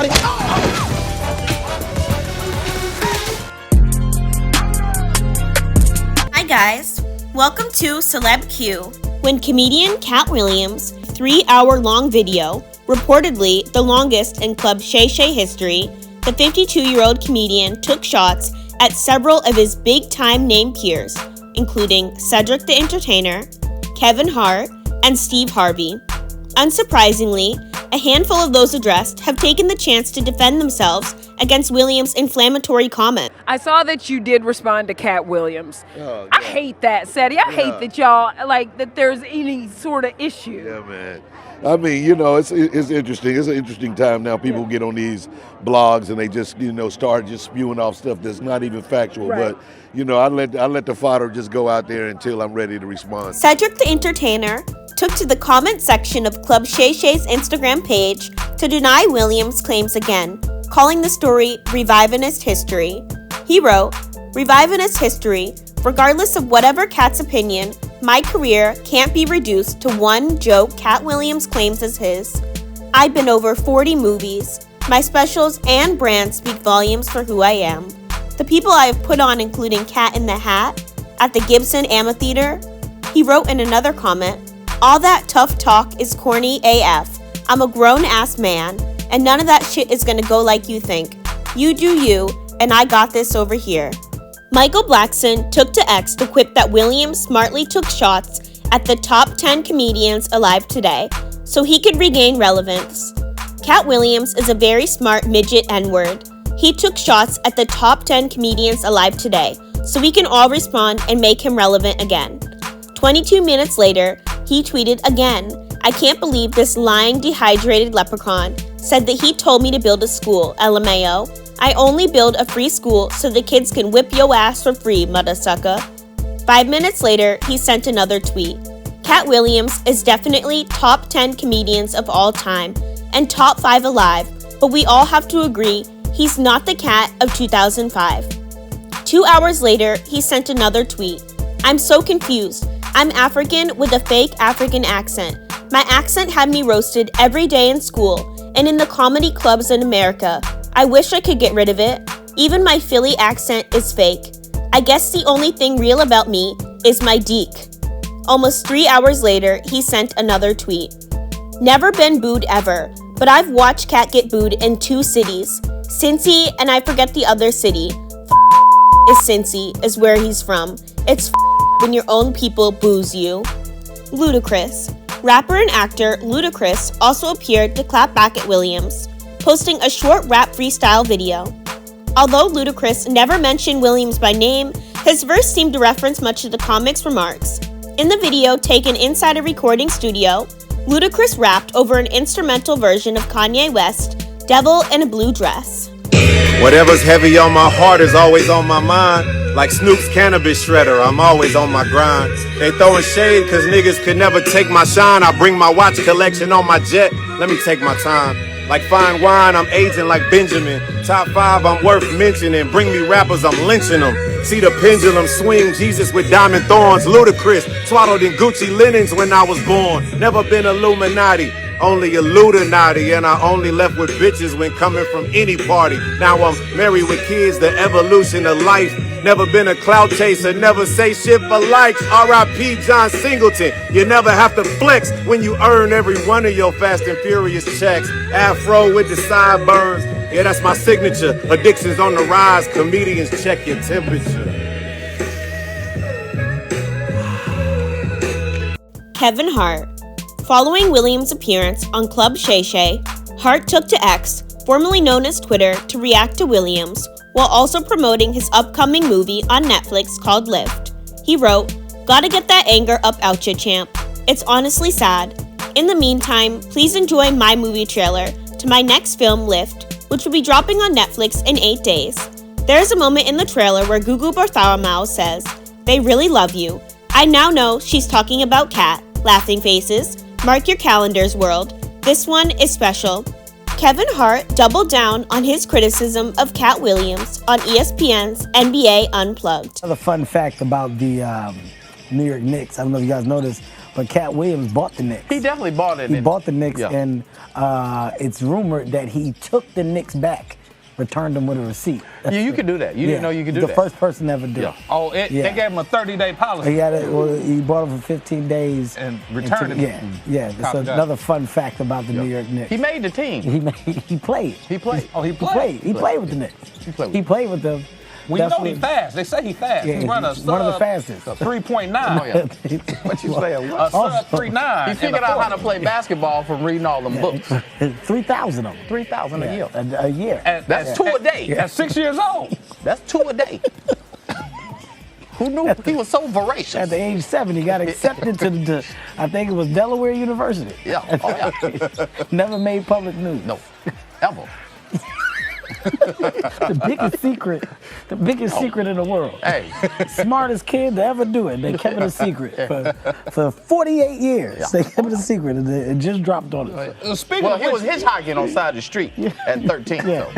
everybody. Hi guys, welcome to Celeb Q. When comedian Katt Williams' 3-hour-long video, reportedly the longest in Club Shay Shay history, the 52-year-old comedian took shots at several of his big-time name peers, including Cedric the Entertainer, Kevin Hart, and Steve Harvey. Unsurprisingly, a handful of those addressed have taken the chance to defend themselves against Williams' inflammatory comment. I saw that you did respond to Katt Williams. Oh, yeah. I hate that, Sadie. I hate that y'all, that there's any sort of issue. Yeah, man. I mean, it's interesting. It's an interesting time now. People get on these blogs and they just, start just spewing off stuff that's not even factual. Right. But, I let the fodder just go out there until I'm ready to respond. Cedric the Entertainer took to the comment section of Club Shay Shay's Instagram page to deny Williams' claims again, calling the story revisionist history. He wrote, "Revisionist history, regardless of whatever Katt's opinion, my career can't be reduced to one joke Katt Williams claims is his. I've been over 40 movies. My specials and brand speak volumes for who I am. The people I have put on including Cat in the Hat, at the Gibson Amphitheater." He wrote in another comment, "All that tough talk is corny AF. I'm a grown-ass man, and none of that shit is gonna go like you think. You do you, and I got this over here." Michael Blackson took to X to quip that Williams smartly took shots at the top 10 comedians alive today, so he could regain relevance. Katt Williams is a very smart midget N-word. He took shots at the top 10 comedians alive today, so we can all respond and make him relevant again. 22 minutes later, he tweeted again, "I can't believe this lying dehydrated leprechaun said that he told me to build a school, LMAO. I only build a free school so the kids can whip yo ass for free, mother sucker." 5 minutes later, he sent another tweet. Katt Williams is definitely top 10 comedians of all time and top 5 alive, but we all have to agree he's not the Katt of 2005. 2 hours later, he sent another tweet. "I'm so confused. I'm African with a fake African accent. My accent had me roasted every day in school and in the comedy clubs in America. I wish I could get rid of it. Even my Philly accent is fake. I guess the only thing real about me is my deek." Almost 3 hours later, he sent another tweet. "Never been booed ever, but I've watched Katt get booed in 2 cities. Cincy and I forget the other city. Is Cincy is where he's from. It's when your own people boos you." Ludacris. Rapper and actor Ludacris also appeared to clap back at Williams, posting a short rap freestyle video. Although Ludacris never mentioned Williams by name, his verse seemed to reference much of the comic's remarks. In the video taken inside a recording studio, Ludacris rapped over an instrumental version of Kanye West's "Devil in a Blue Dress." "Whatever's heavy on my heart is always on my mind. Like Snoop's cannabis shredder, I'm always on my grind. They throwing shade cause niggas could never take my shine. I bring my watch collection on my jet, let me take my time. Like fine wine, I'm aging like Benjamin. Top 5, I'm worth mentioning. Bring me rappers, I'm lynching them. See the pendulum swing, Jesus with diamond thorns. Ludacris, swaddled in Gucci linens when I was born. Never been Illuminati, only Illuminati. And I only left with bitches when coming from any party. Now I'm married with kids, the evolution of life. Never been a clout chaser, never say shit for likes. R.I.P. John Singleton. You never have to flex when you earn every one of your Fast and Furious checks. Afro with the sideburns, yeah, that's my signature. Addictions on the rise, comedians check your temperature. Kevin Hart. Following Williams' appearance on Club Shay Shay, Hart took to X, formerly known as Twitter, to react to Williams, while also promoting his upcoming movie on Netflix called Lift. He wrote, "Gotta get that anger up out ya, champ. It's honestly sad. In the meantime, please enjoy my movie trailer to my next film, Lift, which will be dropping on Netflix in 8 days. There's a moment in the trailer where Gugu Bartholomew says, 'They really love you.' I now know she's talking about Katt. Laughing faces. Mark your calendars, world. This one is special." Kevin Hart doubled down on his criticism of Katt Williams on ESPN's NBA Unplugged. Another fun fact about the New York Knicks, I don't know if you guys know this, but Katt Williams bought the Knicks. He definitely bought it. He bought the Knicks, Yeah. and it's rumored that he took the Knicks back, returned them with a receipt. Yeah, you could do that. You didn't know you could do that. The first person ever did. Yeah. Oh, they gave him a 30-day policy. He bought them for 15 days and returned it. Yeah. That's another fun fact about the New York Knicks. He made the team. He played. He played. Oh, he played. He played with the Knicks. He played with them. Well, you know he's fast. They say he's fast. Yeah, he run a one of the fastest. 3.9. Oh, yeah. What you say? A sub 3.9. He figured out how to play basketball from reading all them books. 3,000 of them. 3,000 a year. A year. That's 2 a day. At 6 years old. That's 2 a day. Who knew he was so voracious? At the age 7, he got accepted to I think it was Delaware University. Yeah. Oh, yeah. Never made public news. No. Ever. The biggest secret in the world. Hey. Smartest kid to ever do it. They kept it a secret for 48 years. Yeah. They kept it a secret, and it just dropped on us. Well, he was hitchhiking on side of the street at 13, so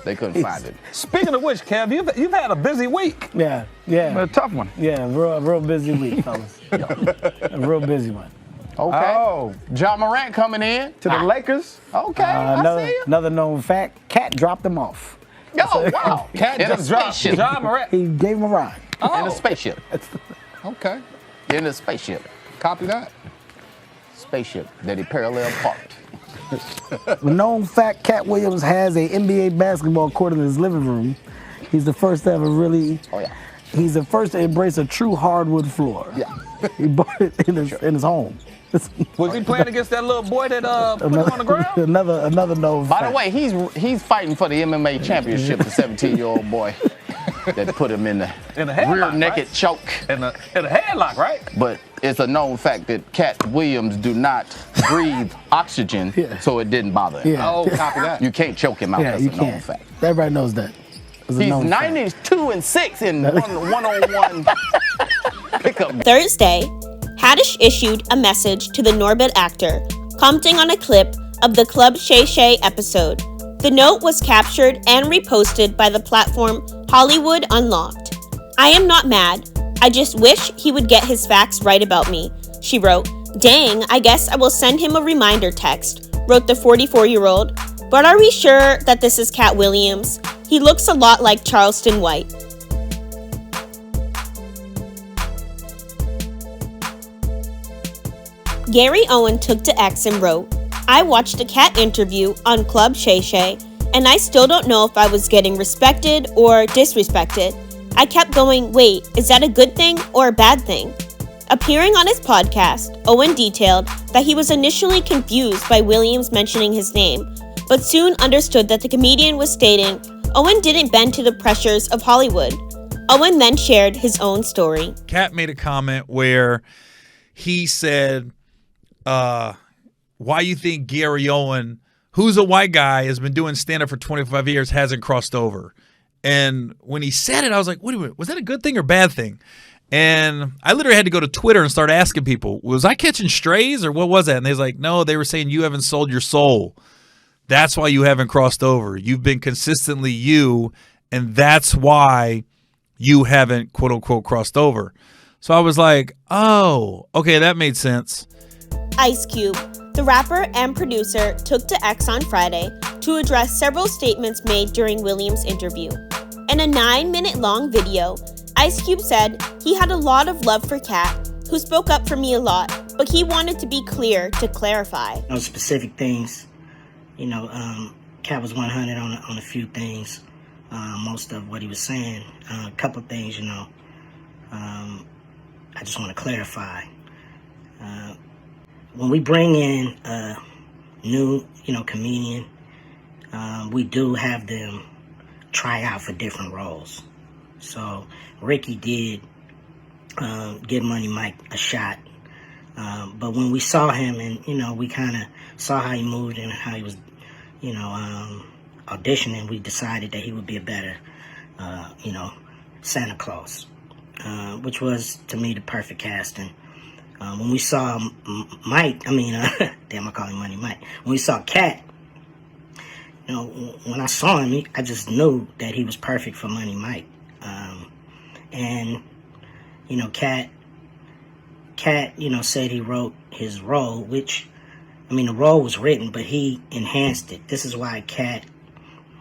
they couldn't find it. Speaking of which, Kev, you've had a busy week. Yeah. A tough one. Yeah, real busy week, fellas. A real busy one. Okay. Oh. John Morant coming in To the Lakers. Okay, I see you. Another known fact, Katt dropped him off. Oh, wow. Katt In a just dropped spaceship. John Morant. He gave him a ride. In a spaceship. Okay. In a spaceship. Copy that. Spaceship that he parallel parked. Known fact, Katt Williams has a NBA basketball court in his living room. He's the first to ever really. Oh, yeah. He's the first to embrace a true hardwood floor. Yeah. He bought it in his home. Was he playing against that little boy that put him on the ground? Another known By fact. the way, he's fighting for the MMA championship, the 17-year-old boy that put him in the headlock, rear naked right? choke. In a headlock, right? But it's a known fact that Katt Williams do not breathe oxygen, so it didn't bother him. Yeah. Oh, copy that. You can't choke him out. Yeah, That's you a known can't. fact. Everybody knows that. It's a He's known fact. 92-6 in one-on-one pickup. Thursday, Haddish issued a message to the Norbit actor, commenting on a clip of the Club Shay Shay episode. The note was captured and reposted by the platform Hollywood Unlocked. "I am not mad. I just wish he would get his facts right about me," she wrote. "Dang, I guess I will send him a reminder text," wrote the 44-year-old. "But are we sure that this is Katt Williams? He looks a lot like Charleston White." Gary Owen took to X and wrote, "I watched a Katt interview on Club Shay Shay, and I still don't know if I was getting respected or disrespected. I kept going, wait, is that a good thing or a bad thing?" Appearing on his podcast, Owen detailed that he was initially confused by Williams mentioning his name, but soon understood that the comedian was stating Owen didn't bend to the pressures of Hollywood. Owen then shared his own story. Katt made a comment where he said, why you think Gary Owen, who's a white guy, has been doing stand-up for 25 years, hasn't crossed over. And when he said it, I was like, wait a minute, was that a good thing or bad thing? And I literally had to go to Twitter and start asking people, was I catching strays or what was that? And they was like, no, they were saying you haven't sold your soul. That's why you haven't crossed over. You've been consistently you, and that's why you haven't, quote unquote, crossed over. So I was like, oh, okay, that made sense. Ice Cube, the rapper and producer, took to X on Friday to address several statements made during Williams' interview. In a 9-minute-long video, Ice Cube said he had a lot of love for Katt, who spoke up for me a lot, but he wanted to be clear to clarify. Those specific things, Katt was 100 on a few things. Most of what he was saying, a couple of things, I just want to clarify. When we bring in a new, comedian, we do have them try out for different roles. So Ricky did give Money Mike a shot. But when we saw him and, we kind of saw how he moved and how he was, auditioning, we decided that he would be a better, Santa Claus, which was, to me, the perfect casting. When we saw Mike, damn, I call him Money Mike. When we saw Katt, when I saw him, I just knew that he was perfect for Money Mike. And, Katt Katt, said he wrote his role, which, the role was written, but he enhanced it. This is why Katt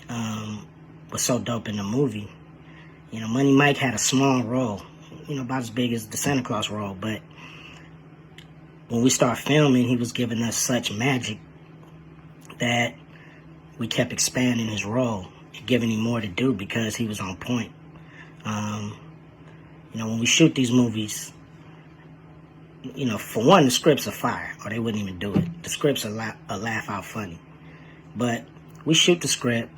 was so dope in the movie. Money Mike had a small role, about as big as the Santa Claus role, but when we start filming, he was giving us such magic that we kept expanding his role and giving him more to do because he was on point. When we shoot these movies, for one, the scripts are fire, or they wouldn't even do it. The scripts are laugh out funny. But we shoot the script,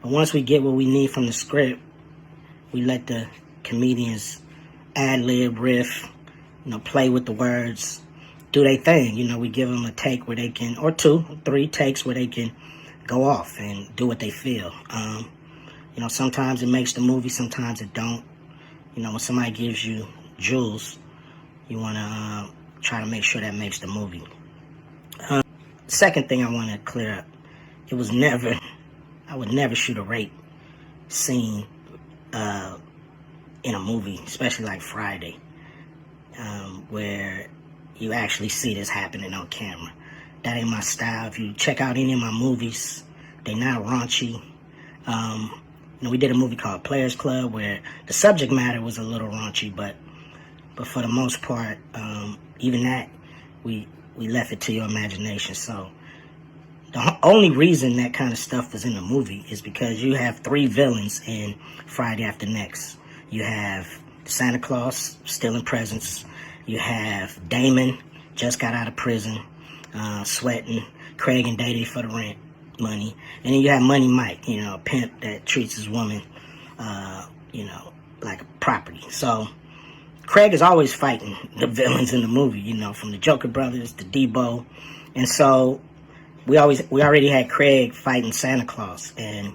but once we get what we need from the script, we let the comedians ad-lib, riff, play with the words, do their thing. We give them a take where they can, or 2, 3 takes where they can go off and do what they feel. Sometimes it makes the movie, sometimes it don't. When somebody gives you jewels, you want to try to make sure that makes the movie. Second thing I want to clear up, I would never shoot a rape scene in a movie, especially like Friday, where you actually see this happening on camera. That ain't my style. If you check out any of my movies, they not raunchy. We did a movie called Players Club where the subject matter was a little raunchy, but for the most part, even that, we left it to your imagination. So the only reason that kind of stuff was in the movie is because you have 3 villains in Friday After Next. You have Santa Claus stealing presents. You have Damon, just got out of prison, sweating. Craig and Day for the rent money. And then you have Money Mike, a pimp that treats his woman, like a property. So Craig is always fighting the villains in the movie, from the Joker Brothers to Debo. And so we already had Craig fighting Santa Claus. And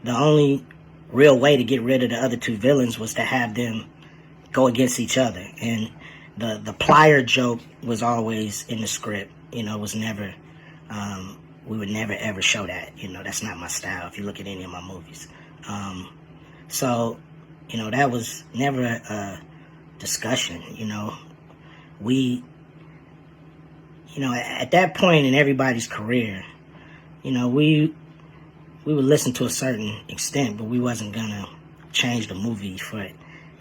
the only real way to get rid of the other 2 villains was to have them go against each other. And the plier joke was always in the script. It was never, we would never ever show that. That's not my style if you look at any of my movies. So, that was never a discussion. We, at that point in everybody's career, we would listen to a certain extent, but we wasn't gonna change the movie for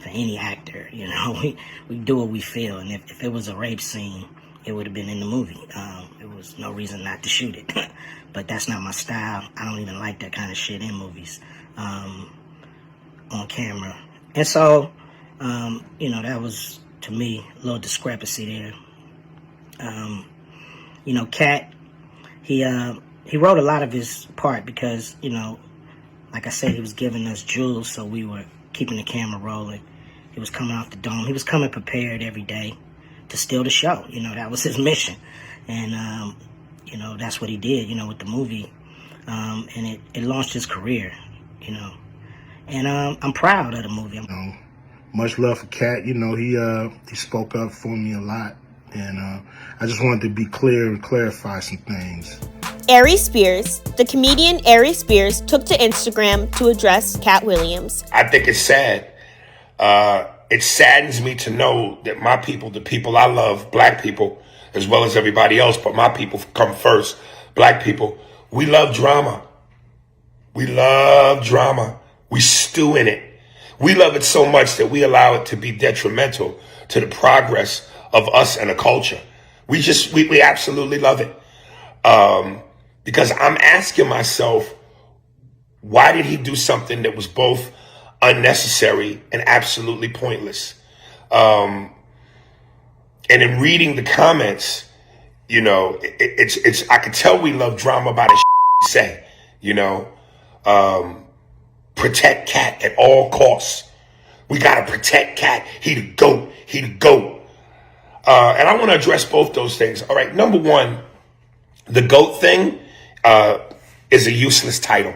any actor. We do what we feel, and if it was a rape scene, it would have been in the movie. There was no reason not to shoot it. But that's not my style. I don't even like that kind of shit in movies, on camera. And so, that was, to me, a little discrepancy there. Katt, he wrote a lot of his part because, like I said, he was giving us jewels, so we were keeping the camera rolling. He was coming off the dome. He was coming prepared every day to steal the show. That was his mission. And, that's what he did, with the movie. And it launched his career, And I'm proud of the movie. Much love for Katt. He spoke up for me a lot. And I just wanted to be clear and clarify some things. Ari Spears, the comedian Ari Spears, took to Instagram to address Katt Williams. I think it's sad. It saddens me to know that my people, the people I love, black people, as well as everybody else, but my people come first, black people, we love drama. We love drama. We stew in it. We love it so much that we allow it to be detrimental to the progress of us and a culture. We absolutely love it. Because I'm asking myself, why did he do something that was both unnecessary and absolutely pointless? And in reading the comments, it's I could tell we love drama by the he say, protect Katt at all costs. We gotta protect Katt. He the GOAT. He the GOAT. And I want to address both those things. All right, number one, the GOAT thing is a useless title.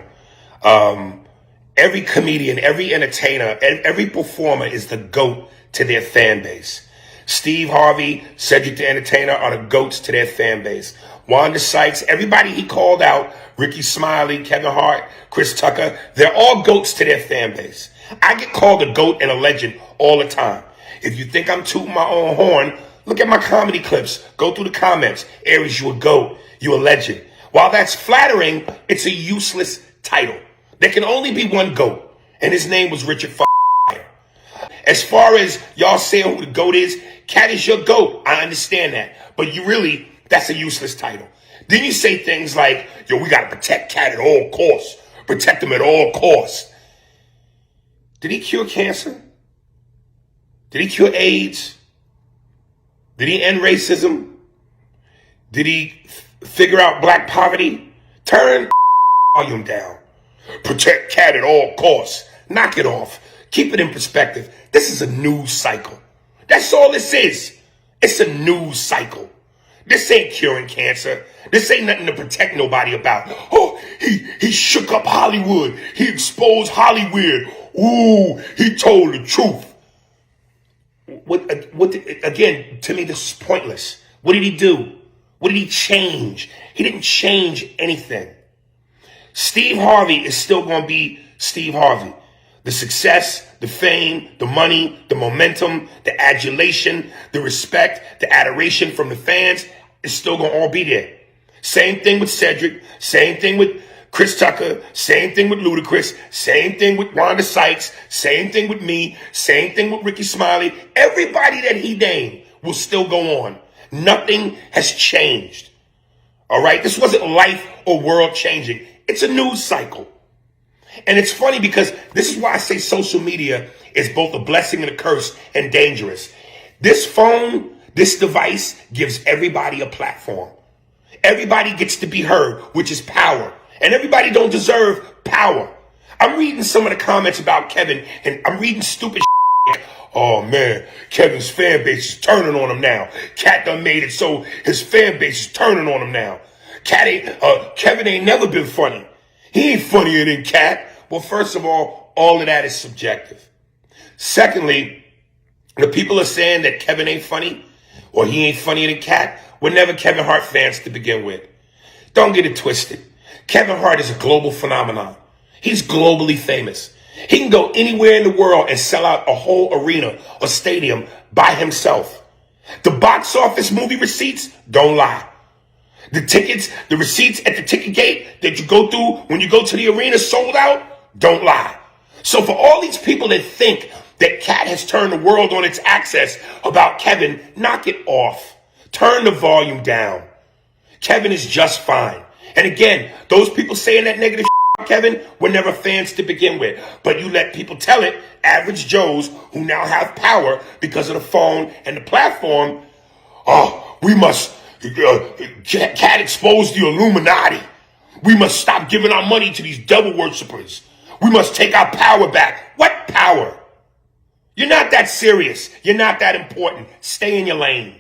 Every comedian, every entertainer, every performer is the GOAT to their fan base. Steve Harvey, Cedric the Entertainer are the GOATs to their fan base. Wanda Sykes, everybody he called out, Ricky Smiley, Kevin Hart, Chris Tucker, they're all GOATs to their fan base. I get called a GOAT and a legend all the time. If you think I'm tooting my own horn, Look at my comedy clips. Go through the comments. Aries, you a GOAT. You a legend. While that's flattering, it's a useless title. There can only be one GOAT, and his name was Richard Pryor. As far as y'all saying who the GOAT is, Katt is your GOAT. I understand that. But that's a useless title. Then you say things like, yo, we got to protect Katt at all costs. Protect him at all costs. Did he cure cancer? Did he cure AIDS? Did he end racism? Did he figure out black poverty? Turn volume down. Protect Katt at all costs. Knock it off. Keep it in perspective. This is a news cycle. That's all this is. It's a news cycle. This ain't curing cancer. This ain't nothing to protect nobody about. Oh, he shook up Hollywood. He exposed Hollywood. Ooh, he told the truth. Again, to me, this is pointless. What did he do? What did he change? He didn't change anything. Steve Harvey is still going to be Steve Harvey. The success, the fame, the money, the momentum, the adulation, the respect, the adoration from the fans is still going to all be there. Same thing with Cedric. Same thing with Chris Tucker. Same thing with Ludacris. Same thing with Wanda Sykes. Same thing with me. Same thing with Ricky Smiley. Everybody that he named will still go on. Nothing has changed. All right? This wasn't life or world changing. It's a news cycle. And it's funny because this is why I say social media is both a blessing and a curse and dangerous. This phone, this device gives everybody a platform. Everybody gets to be heard, which is power. And everybody don't deserve power. I'm reading some of the comments about Kevin, and I'm reading stupid shit. Oh man, Kevin's fan base is turning on him now. Katt done made it so his fan base is turning on him now. Kevin ain't never been funny. He ain't funnier than Katt. Well, first of all of that is subjective. Secondly, the people are saying that Kevin ain't funny or he ain't funnier than Katt were never Kevin Hart fans to begin with. Don't get it twisted. Kevin Hart is a global phenomenon. He's globally famous. He can go anywhere in the world and sell out a whole arena or stadium by himself. The box office movie receipts don't lie. The tickets, the receipts at the ticket gate that you go through when you go to the arena sold out, don't lie. So for all these people that think that Katt has turned the world on its axis about Kevin, knock it off. Turn the volume down. Kevin is just fine. And again, those people saying that negative about Kevin were never fans to begin with. But you let people tell it, average Joes who now have power because of the phone and the platform, oh, we must, Katt exposed the Illuminati. We must stop giving our money to these devil worshippers. We must take our power back. What power? You're not that serious. You're not that important. Stay in your lane.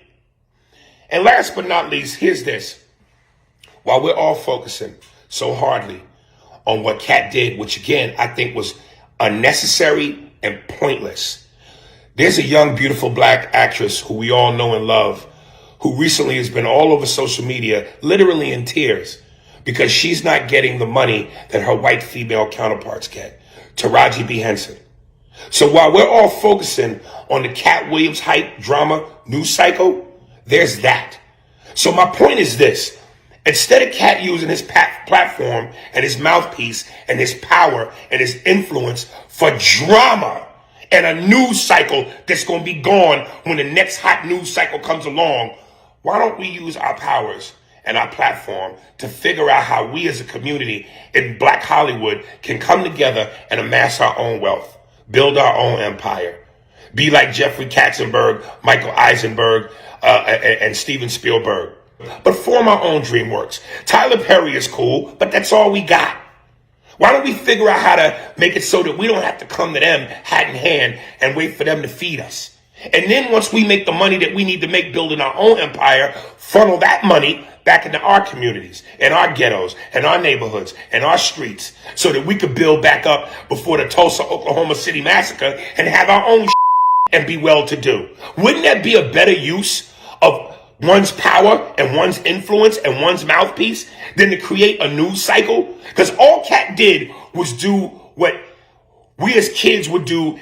And last but not least, here's this. While we're all focusing so hardly on what Katt did, which again, I think was unnecessary and pointless, there's a young, beautiful black actress who we all know and love, who recently has been all over social media, literally in tears, because she's not getting the money that her white female counterparts get. Taraji B. Henson. So while we're all focusing on the Katt Williams hype drama news cycle, there's that. So my point is this. Instead of Katt using his platform and his mouthpiece and his power and his influence for drama and a news cycle that's going to be gone when the next hot news cycle comes along, why don't we use our powers and our platform to figure out how we as a community in Black Hollywood can come together and amass our own wealth, build our own empire, be like Jeffrey Katzenberg, Michael Eisenberg, and Steven Spielberg. But form our own DreamWorks. Tyler Perry is cool, but that's all we got. Why don't we figure out how to make it so that we don't have to come to them hat in hand and wait for them to feed us? And then once we make the money that we need to make building our own empire, funnel that money back into our communities and our ghettos and our neighborhoods and our streets so that we could build back up before the Tulsa, Oklahoma City massacre and have our own and be well to do. Wouldn't that be a better use of one's power and one's influence and one's mouthpiece than to create a news cycle? Because all Katt did was do what we as kids would do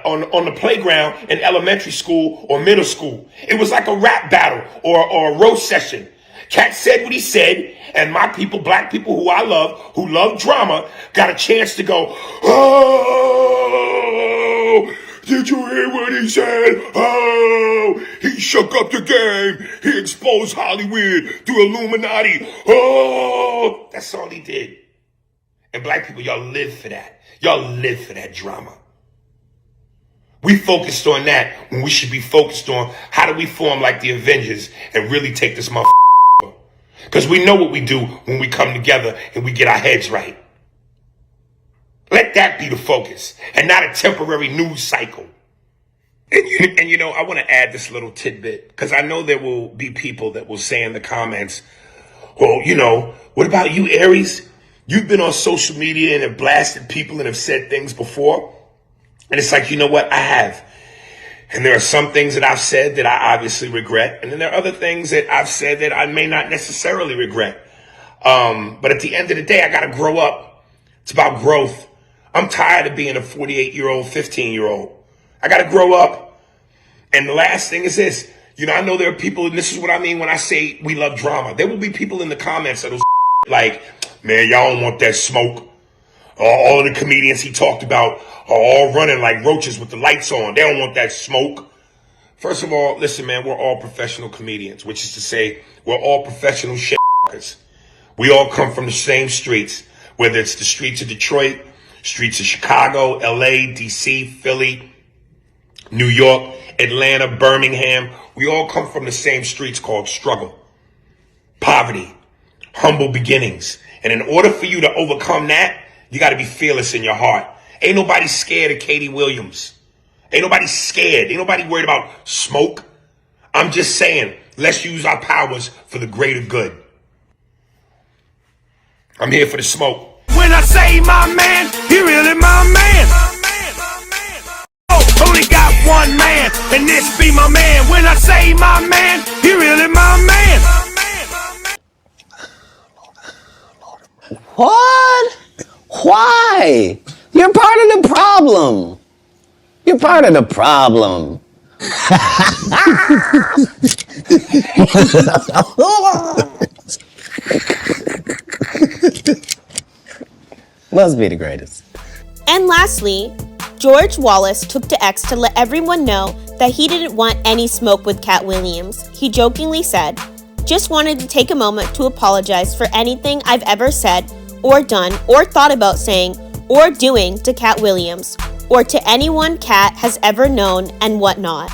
on the playground in elementary school or middle school. It was like a rap battle or a roast session. Katt said what he said, and my people, black people who I love, who love drama, got a chance to go, oh, did you hear what he said? Oh, he shook up the game. He exposed Hollywood through Illuminati. Oh, that's all he did. And black people, y'all live for that. Y'all live for that drama. We focused on that when we should be focused on how do we form like the Avengers and really take this motherfucker. Because we know what we do when we come together and we get our heads right. Let that be the focus and not a temporary news cycle. And you know, I want to add this little tidbit because I know there will be people that will say in the comments, well, you know, what about you, Aries? You've been on social media and have blasted people and have said things before. And it's like, you know what? I have. And there are some things that I've said that I obviously regret. And then there are other things that I've said that I may not necessarily regret. But at the end of the day, I got to grow up. It's about growth. I'm tired of being a 48-year-old, 15-year-old. I got to grow up. And the last thing is this. You know, I know there are people, and this is what I mean when I say we love drama. There will be people in the comments that'll like, man, y'all don't want that smoke. All of the comedians he talked about are all running like roaches with the lights on. They don't want that smoke. First of all, listen, man, we're all professional comedians, which is to say we're all professional shit-fuckers. We all come from the same streets, whether it's the streets of Detroit, streets of Chicago, LA, DC, Philly, New York, Atlanta, Birmingham. We all come from the same streets called struggle, poverty, humble beginnings. And in order for you to overcome that, you got to be fearless in your heart. Ain't nobody scared of Katie Williams. Ain't nobody scared. Ain't nobody worried about smoke. I'm just saying, let's use our powers for the greater good. I'm here for the smoke. When I say my man, he really my man. Oh, only got one man, and this be my man. When I say my man, he really my man. What? Why? You're part of the problem. You're part of the problem. Must be the greatest. And lastly, George Wallace took to X to let everyone know that he didn't want any smoke with Katt Williams. He jokingly said, "Just wanted to take a moment to apologize for anything I've ever said or done or thought about saying or doing to Katt Williams or to anyone Katt has ever known and whatnot."